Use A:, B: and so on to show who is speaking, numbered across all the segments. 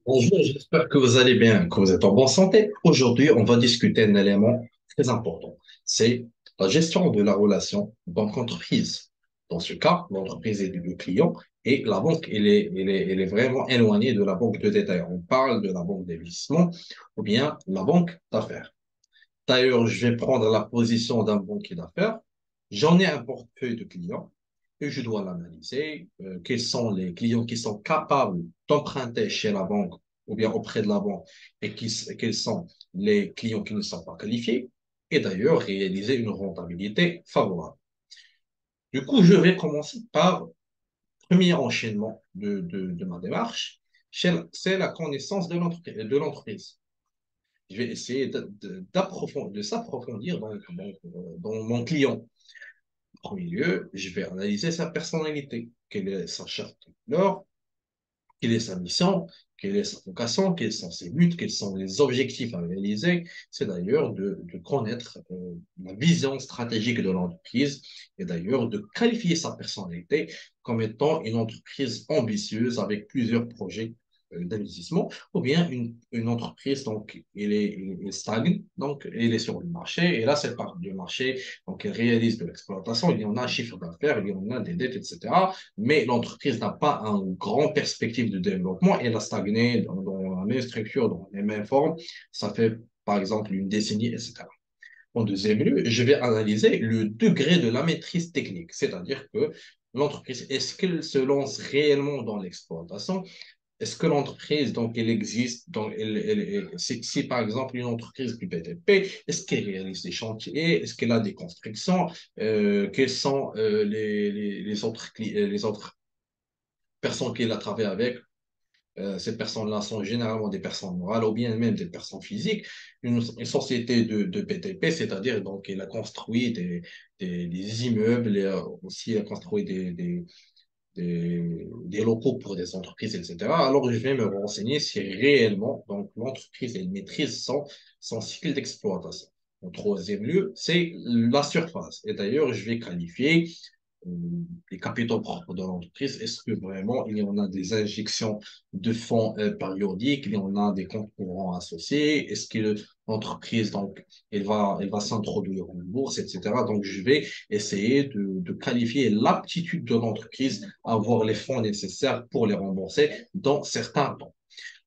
A: Bonjour, j'espère que vous allez bien, que vous êtes en bonne santé. Aujourd'hui, on va discuter d'un élément très important. C'est la gestion de la relation banque-entreprise. Dans ce cas, l'entreprise est le client et la banque, elle est vraiment éloignée de la banque de détail. On parle de la banque d'investissement ou bien la banque d'affaires. D'ailleurs, je vais prendre la position d'un banquier d'affaires. J'en ai un portefeuille de clients et je dois l'analyser. Quels sont les clients qui sont capables d'emprunter chez la banque ou bien auprès de la banque et quels sont les clients qui ne sont pas qualifiés et d'ailleurs réaliser une rentabilité favorable. Du coup, je vais commencer par le premier enchaînement de ma démarche, c'est la connaissance de l'entreprise. Je vais essayer de s'approfondir dans mon client. En premier lieu, je vais analyser sa personnalité. Quelle est sa charte de valeurs? Quelle est sa mission? Quelle est sa vocation? Quels sont ses buts? Quels sont les objectifs à réaliser? C'est d'ailleurs de connaître la vision stratégique de l'entreprise et d'ailleurs de qualifier sa personnalité comme étant une entreprise ambitieuse avec plusieurs projets d'investissement, ou bien une entreprise, donc, elle stagne, donc, elle est sur le marché, et là, cette part du marché, donc, elle réalise de l'exploitation, il y en a un chiffre d'affaires, il y en a des dettes, etc. Mais l'entreprise n'a pas une grande perspective de développement, elle a stagné dans la même structure, dans les mêmes formes, ça fait, par exemple, une décennie, etc. En deuxième lieu, je vais analyser le degré de la maîtrise technique, c'est-à-dire que l'entreprise, est-ce qu'elle se lance réellement dans l'exploitation? Est-ce que l'entreprise, donc, elle existe, donc, si, par exemple une entreprise du BTP, est-ce qu'elle réalise des chantiers, est-ce qu'elle a des constructions, quels sont les autres personnes qu'elle a travaillé avec, ces personnes-là sont généralement des personnes morales ou bien même des personnes physiques. Une société de BTP, c'est-à-dire donc elle a construit des immeubles, et, aussi elle a construit des locaux pour des entreprises, etc. Alors, je vais me renseigner si réellement donc, l'entreprise elle maîtrise son cycle d'exploitation. En troisième lieu, c'est la surface. Et d'ailleurs, je vais qualifier euh, les capitaux propres de l'entreprise. Est-ce que vraiment il y en a des injections de fonds périodiques, il y en a des comptes courants associés, est-ce que l'entreprise, donc, elle va s'introduire en bourse, etc. Donc, je vais essayer de qualifier l'aptitude de l'entreprise à avoir les fonds nécessaires pour les rembourser dans certains temps.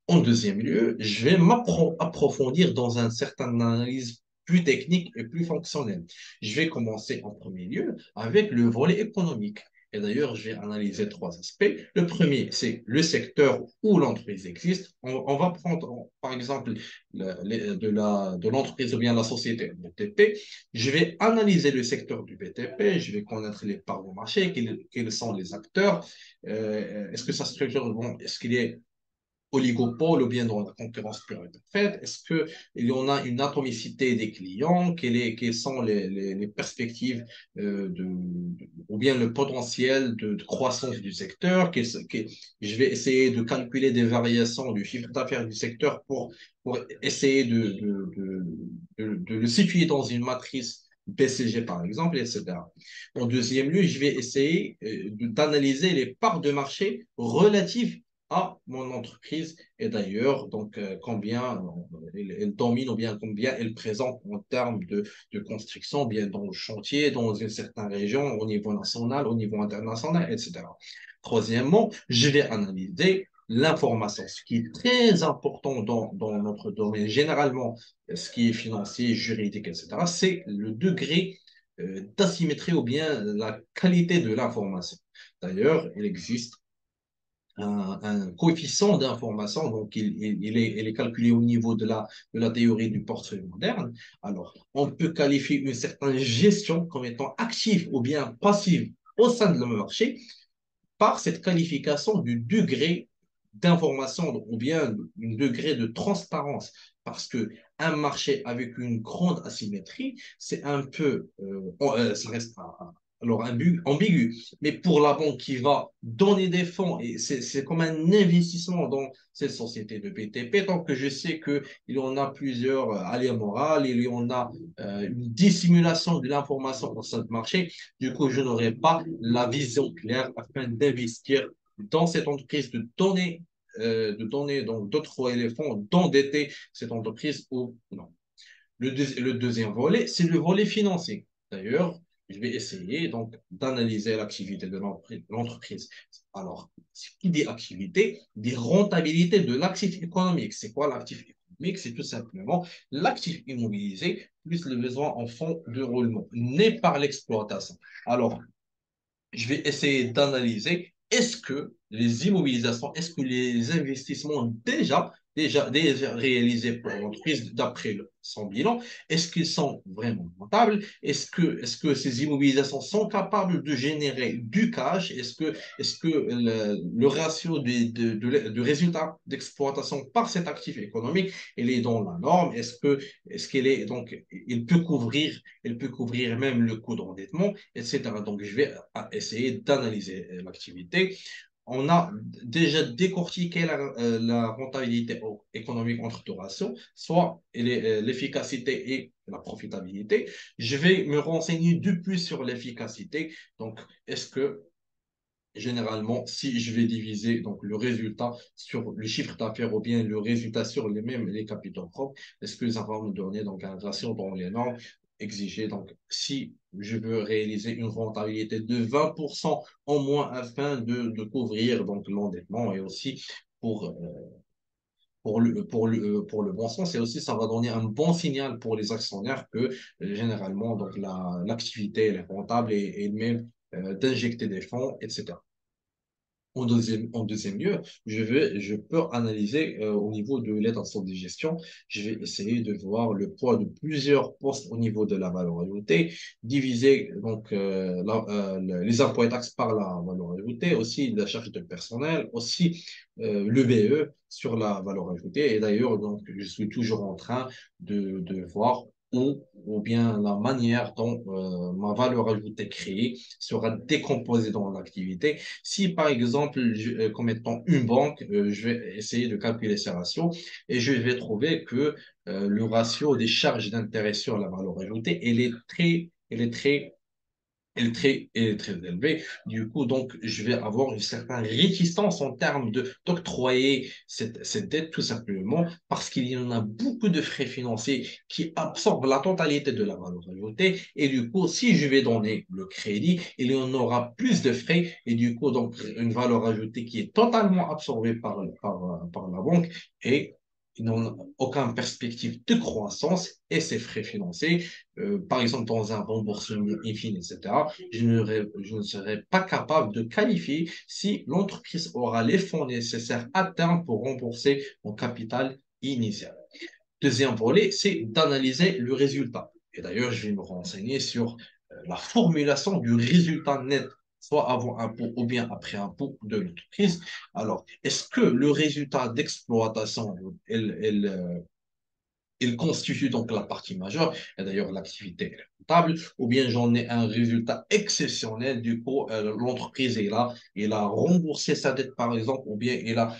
A: En deuxième lieu, je vais m'approfondir dans une certaine analyse plus technique et plus fonctionnelle. Je vais commencer en premier lieu avec le volet économique. Et d'ailleurs, je vais analyser trois aspects. Le premier, c'est le secteur où l'entreprise existe. On va prendre, par exemple, de l'entreprise ou bien la société BTP. Je vais analyser le secteur du BTP. Je vais connaître les parts de marché, quels sont les acteurs. Est-ce que sa structure, bon, est-ce qu'il est oligopole ou bien dans la concurrence pure et parfaite? Est-ce qu'il y en a une atomicité des clients? Quelles sont les perspectives ou bien le potentiel de croissance du secteur? Je vais essayer de calculer des variations du chiffre d'affaires du secteur pour essayer de le situer dans une matrice BCG, par exemple, etc. En deuxième lieu, je vais essayer d'analyser les parts de marché relatives à mon entreprise et d'ailleurs, donc, combien elle domine ou bien combien elle présente en termes de construction, bien dans le chantier, dans une certaine région, au niveau national, au niveau international, etc. Troisièmement, je vais analyser l'information, ce qui est très important dans notre domaine, généralement, ce qui est financier, juridique, etc., c'est le degré d'asymétrie ou bien la qualité de l'information. D'ailleurs, il existe un coefficient d'information, donc il est calculé au niveau de la théorie du portefeuille moderne. Alors, on peut qualifier une certaine gestion comme étant active ou bien passive au sein de le marché par cette qualification du degré d'information ou bien un degré de transparence. Parce que un marché avec une grande asymétrie, c'est un peu, ça reste alors ambigu. Mais pour la banque qui va donner des fonds, et c'est comme un investissement dans cette société de BTP, tant que je sais qu'il y en a plusieurs alliés morales, il y en a une dissimulation de l'information au sein du marché, du coup, je n'aurai pas la vision claire afin d'investir dans cette entreprise, de donner de donner donc d'autres éléments, d'endetter cette entreprise ou non. Le deuxième volet, c'est le volet financier. D'ailleurs, je vais essayer donc d'analyser l'activité de l'entreprise. Alors, ce qui dit activité, dit rentabilité de l'actif économique. C'est quoi l'actif économique? C'est tout simplement l'actif immobilisé plus le besoin en fonds de roulement, né par l'exploitation. Alors, je vais essayer d'analyser est-ce que les immobilisations, est-ce que les investissements déjà réalisés pour l'entreprise d'après son bilan, est-ce qu'ils sont vraiment rentables? Est-ce que ces immobilisations sont capables de générer du cash? Est-ce que le ratio de résultats d'exploitation par cet actif économique, il est dans la norme? Est-ce qu'il est, donc, il peut couvrir même le coût d'endettement, etc. Donc, je vais essayer d'analyser l'activité. On a déjà décortiqué la rentabilité économique entre deux ratios, soit l'efficacité et la profitabilité. Je vais me renseigner de plus sur l'efficacité. Donc, est-ce que généralement, si je vais diviser donc, le résultat sur le chiffre d'affaires ou bien le résultat sur les capitaux propres, est-ce que ça va me donner donc, un ratio dans les normes exigées? Donc, si je veux réaliser une rentabilité de 20% en moins afin de couvrir donc, l'endettement et aussi pour, euh, pour le bon sens, et aussi ça va donner un bon signal pour les actionnaires que généralement donc, l'activité elle est rentable et même d'injecter des fonds, etc. En deuxième lieu, je peux analyser au niveau de l'intention de gestion. Je vais essayer de voir le poids de plusieurs postes au niveau de la valeur ajoutée, diviser donc les impôts et taxes par la valeur ajoutée, aussi la charge de personnel, aussi le BE sur la valeur ajoutée. Et d'ailleurs, donc, je suis toujours en train de voir ou bien la manière dont ma valeur ajoutée créée sera décomposée dans l'activité. Si par exemple, comme étant une banque, je vais essayer de calculer ces ratios et je vais trouver que le ratio des charges d'intérêt sur la valeur ajoutée, elle est très élevée. Du coup, donc, je vais avoir une certaine réticence en termes d'octroyer cette dette tout simplement parce qu'il y en a beaucoup de frais financiers qui absorbent la totalité de la valeur ajoutée. Et du coup, si je vais donner le crédit, il y en aura plus de frais et du coup, donc, une valeur ajoutée qui est totalement absorbée par la banque et ils n'ont aucune perspective de croissance et ces frais financiers, par exemple dans un remboursement infini, etc., je ne serai pas capable de qualifier si l'entreprise aura les fonds nécessaires à terme pour rembourser mon capital initial. Deuxième volet, c'est d'analyser le résultat. Et d'ailleurs, je vais me renseigner sur la formulation du résultat net, soit avant impôt ou bien après impôt de l'entreprise. Alors, est-ce que le résultat d'exploitation, il constitue donc la partie majeure, et d'ailleurs l'activité est rentable, ou bien j'en ai un résultat exceptionnel, du coup l'entreprise est là, il a remboursé sa dette par exemple, ou bien il a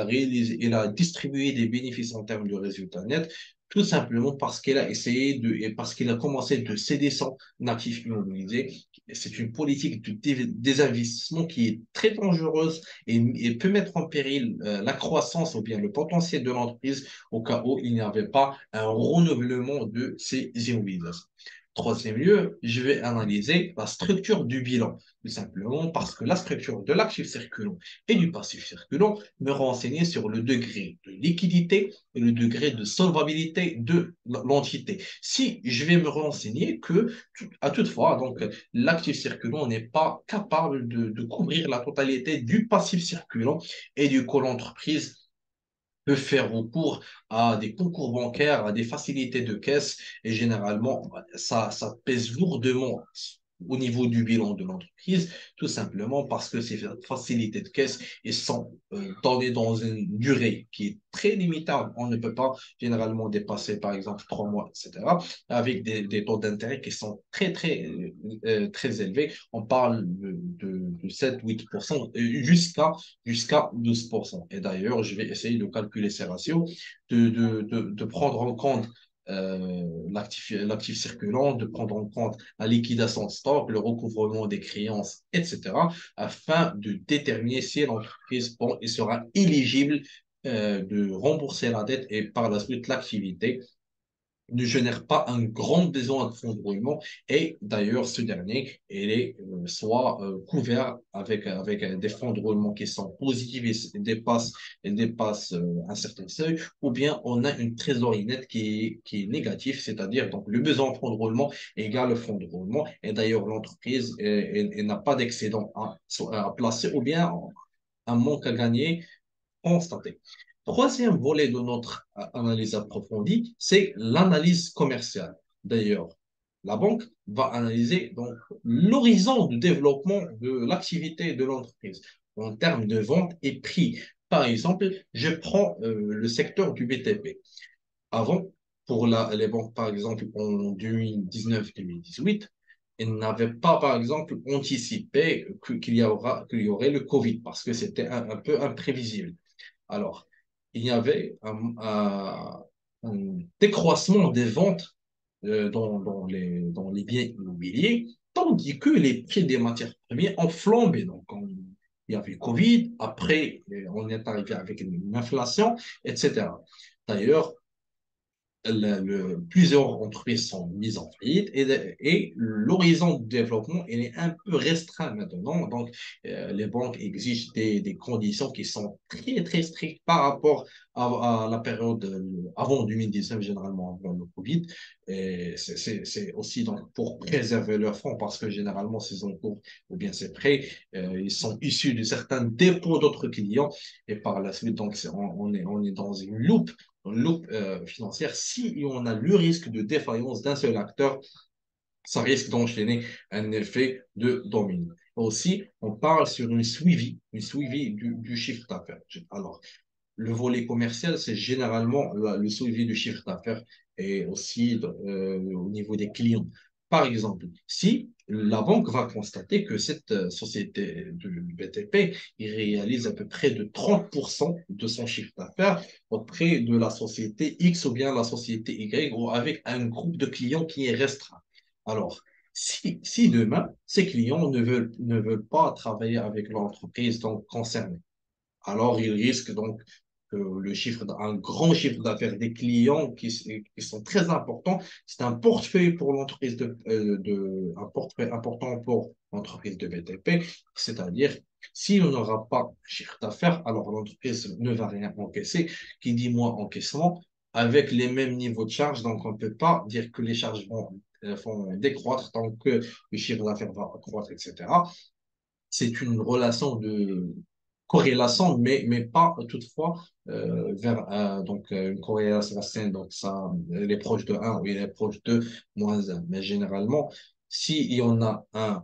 A: réalisé, il a distribué des bénéfices en termes de résultat net, tout simplement parce qu'il a essayé et parce qu'il a commencé de céder son actif immobilier. C'est une politique de désinvestissement qui est très dangereuse et peut mettre en péril la croissance ou bien le potentiel de l'entreprise au cas où il n'y avait pas un renouvellement de ces immobilisations. Troisième lieu, je vais analyser la structure du bilan, tout simplement parce que la structure de l'actif circulant et du passif circulant me renseignait sur le degré de liquidité et le degré de solvabilité de l'entité. Si je vais me renseigner que, à toutefois, donc, l'actif circulant n'est pas capable de couvrir la totalité du passif circulant et du coup, l'entreprise peut faire recours à des concours bancaires, à des facilités de caisse, et généralement, ça pèse lourdement au niveau du bilan de l'entreprise, tout simplement parce que ces facilités de caisse elles sont données dans une durée qui est très limitée. On ne peut pas généralement dépasser, par exemple, 3 mois, etc., avec des taux d'intérêt qui sont très, très, très élevés. On parle de 7-8% jusqu'à 12%. Et d'ailleurs, je vais essayer de calculer ces ratios, de prendre en compte l'actif circulant, de prendre en compte la liquidation de stock, le recouvrement des créances, etc., afin de déterminer si l'entreprise bon, il sera éligible de rembourser la dette et par la suite l'activité ne génère pas un grand besoin de fonds de roulement et d'ailleurs ce dernier il est soit couvert avec des fonds de roulement qui sont positifs et dépassent un certain seuil ou bien on a une trésorerie nette qui est négative, c'est-à-dire donc le besoin de fonds de roulement égale le fonds de roulement et d'ailleurs l'entreprise elle n'a pas d'excédent à placer ou bien un manque à gagner constaté. Troisième volet de notre analyse approfondie, c'est l'analyse commerciale. D'ailleurs, la banque va analyser donc l'horizon de développement de l'activité de l'entreprise en termes de vente et prix. Par exemple, je prends le secteur du BTP. Avant, pour les banques, par exemple, en 2019-2018, elles n'avaient pas, par exemple, anticipé qu'il y aurait le Covid parce que c'était un peu imprévisible. Alors, il y avait un décroissement des ventes dans les biens immobiliers, tandis que les prix des matières premières ont flambé. Donc, il y avait le Covid, après, on est arrivé avec une inflation, etc. D'ailleurs, plusieurs entreprises sont mises en faillite et l'horizon de développement il est un peu restreint maintenant. Donc, les banques exigent des conditions qui sont très, très strictes par rapport à la période avant 2019, généralement avant le Covid. Et c'est aussi donc, pour préserver leurs fonds parce que généralement, ces encours ou bien ces prêts, ils sont issus de certains dépôts d'autres clients et par la suite, donc, on est dans une loupe financière, si on a le risque de défaillance d'un seul acteur, ça risque d'enchaîner un effet de domino. Aussi, on parle sur une suivi du chiffre d'affaires. Alors, le volet commercial, c'est généralement le suivi du chiffre d'affaires et aussi au niveau des clients. Par exemple, si la banque va constater que cette société de BTP il réalise à peu près de 30% de son chiffre d'affaires auprès de la société X ou bien la société Y ou avec un groupe de clients qui est restreint. Alors, si demain, ces clients ne veulent pas travailler avec l'entreprise donc concernée, alors il risque donc que un grand chiffre d'affaires des clients qui sont très importants. C'est un portefeuille pour l'entreprise un portefeuille important pour l'entreprise de BTP, c'est-à-dire si on n'aura pas de chiffre d'affaires, alors l'entreprise ne va rien encaisser. Qui dit moins encaissement, avec les mêmes niveaux de charges, donc on ne peut pas dire que les charges vont décroître tant que le chiffre d'affaires va croître, etc. C'est une relation de corrélation, mais pas toutefois vers donc, une corrélation saine. Donc, ça, elle est proche de un ou elle est proche de -1. Mais généralement, s'il y en a euh,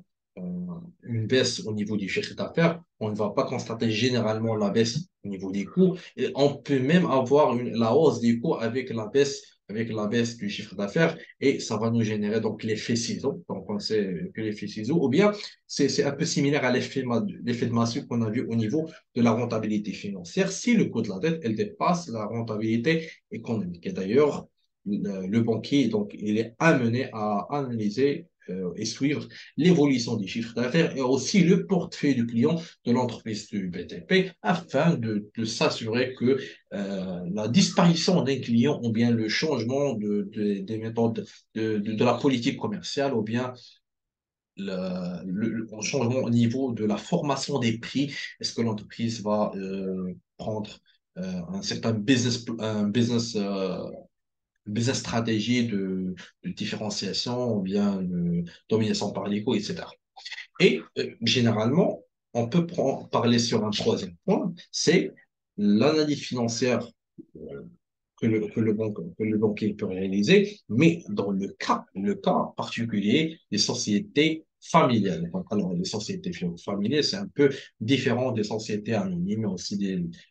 A: une baisse au niveau du chiffre d'affaires, on ne va pas constater généralement la baisse au niveau des coûts. Et on peut même avoir la hausse des coûts avec la baisse du chiffre d'affaires et ça va nous générer donc l'effet ciseau. Donc, on sait que l'effet ciseau, ou bien c'est un peu similaire à l'effet de massue qu'on a vu au niveau de la rentabilité financière. Si le coût de la dette, elle dépasse la rentabilité économique. Et d'ailleurs, le banquier, donc, il est amené à analyser et suivre l'évolution des chiffres d'affaires et aussi le portefeuille du client de l'entreprise du BTP afin de s'assurer que la disparition d'un client ou bien le changement des méthodes de la politique commerciale ou bien le changement au niveau de la formation des prix. Est-ce que l'entreprise va prendre un certain business stratégie de différenciation ou bien de domination par l'éco, etc. Et généralement, on peut parler sur un troisième point, c'est l'analyse financière euh, que le banquier peut réaliser, mais dans le cas particulier des sociétés familiales. Donc, alors, les sociétés familiales, c'est un peu différent des sociétés anonymes, aussi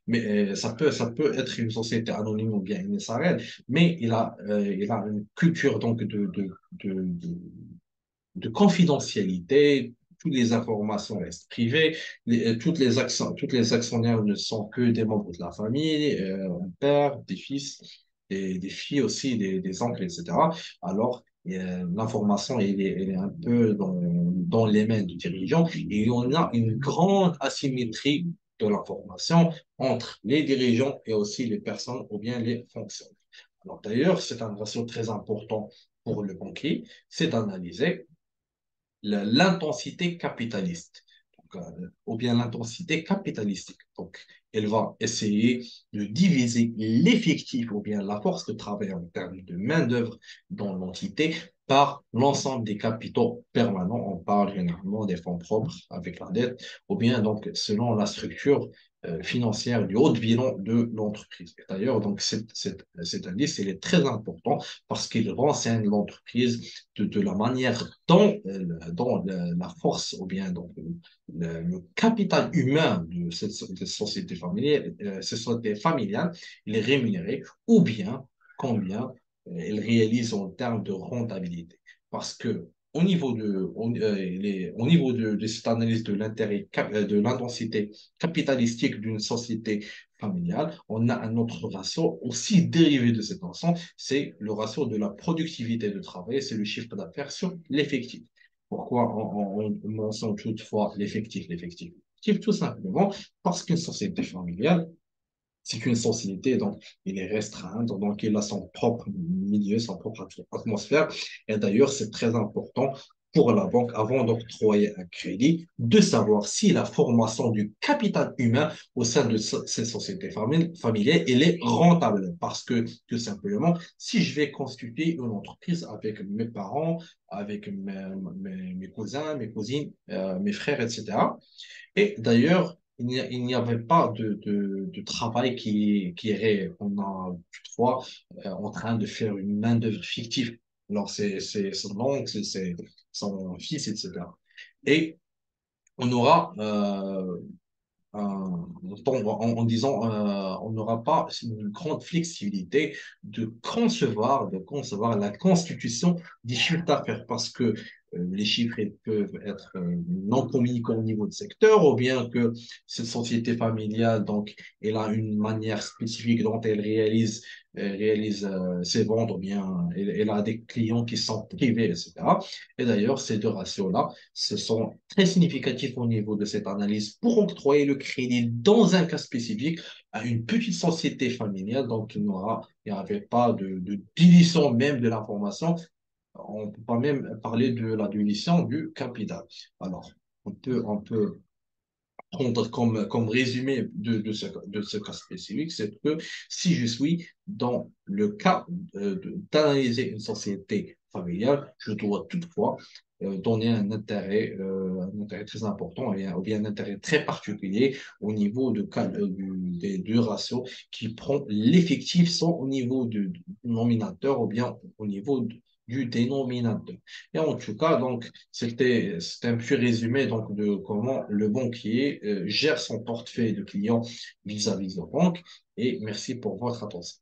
A: mais ça peut être une société anonyme ou bien une SARL, mais il a une culture donc de confidentialité. Toutes les informations restent privées. Toutes les actionnaires ne sont que des membres de la famille, un père, des fils. des filles aussi, des oncles, etc. Alors, l'information, elle est un peu dans les mains du dirigeant et on a une grande asymétrie de l'information entre les dirigeants et aussi les personnes ou bien les fonctionnaires. Alors d'ailleurs, c'est un ratio très important pour le banquier, c'est d'analyser l'intensité capitaliste, donc, ou bien l'intensité capitalistique. Donc, elle va essayer de diviser l'effectif ou bien la force de travail en termes de main-d'œuvre dans l'entité par l'ensemble des capitaux permanents. On parle généralement des fonds propres avec la dette, ou bien donc selon la structure financière du haut de bilan de l'entreprise. D'ailleurs, donc cet indice, il est très important parce qu'il renseigne l'entreprise de la manière dont la force ou bien donc, le capital humain de cette société familiale, il est rémunéré ou bien combien il réalise en termes de rentabilité. Parce que au niveau de cette analyse de l'intérêt, de l'intensité capitalistique d'une société familiale, on a un autre ratio aussi dérivé de cette notion, c'est le ratio de la productivité de travail, c'est le chiffre d'affaires sur l'effectif. Pourquoi on mentionne toutefois l'effectif, l'effectif? Tout simplement parce qu'une société familiale, c'est une société, donc il est restreint, donc il a son propre milieu, son propre atmosphère. Et d'ailleurs, c'est très important pour la banque, avant d'octroyer un crédit, de savoir si la formation du capital humain au sein de ces sociétés familiales, elle est rentable. Parce que, tout simplement, si je vais constituer une entreprise avec mes parents, avec mes cousins, mes cousines, mes frères, etc., et d'ailleurs, il n'y avait pas de travail qui est réel. On a toutefois en train de faire une main-d'œuvre fictive. Alors, c'est son oncle, c'est son fils, etc. Et on aura en disant on n'aura pas une grande flexibilité de concevoir la constitution des chiffres d'affaires parce que les chiffres ils peuvent être non communiqués au niveau de secteur ou bien que cette société familiale donc elle a une manière spécifique dont elle réalise ses ventes ou bien elle a des clients qui sont privés, etc. Et d'ailleurs, ces deux ratios-là, ce sont très significatifs au niveau de cette analyse pour octroyer le crédit dans un cas spécifique à une petite société familiale. Donc, il n'y avait pas de dilution même de l'information. On ne peut pas même parler de la dilution du capital. Alors, on peut prendre comme résumé de ce cas spécifique, c'est que si je suis dans le cas d'analyser une société familiale, je dois toutefois donner un intérêt très important ou bien un intérêt très particulier au niveau des deux ratios qui prend l'effectif soit au niveau du nominateur ou bien au niveau du dénominateur. Et en tout cas, donc, c'était un petit résumé donc, de comment le banquier gère son portefeuille de clients vis-à-vis de la banque. Et merci pour votre attention.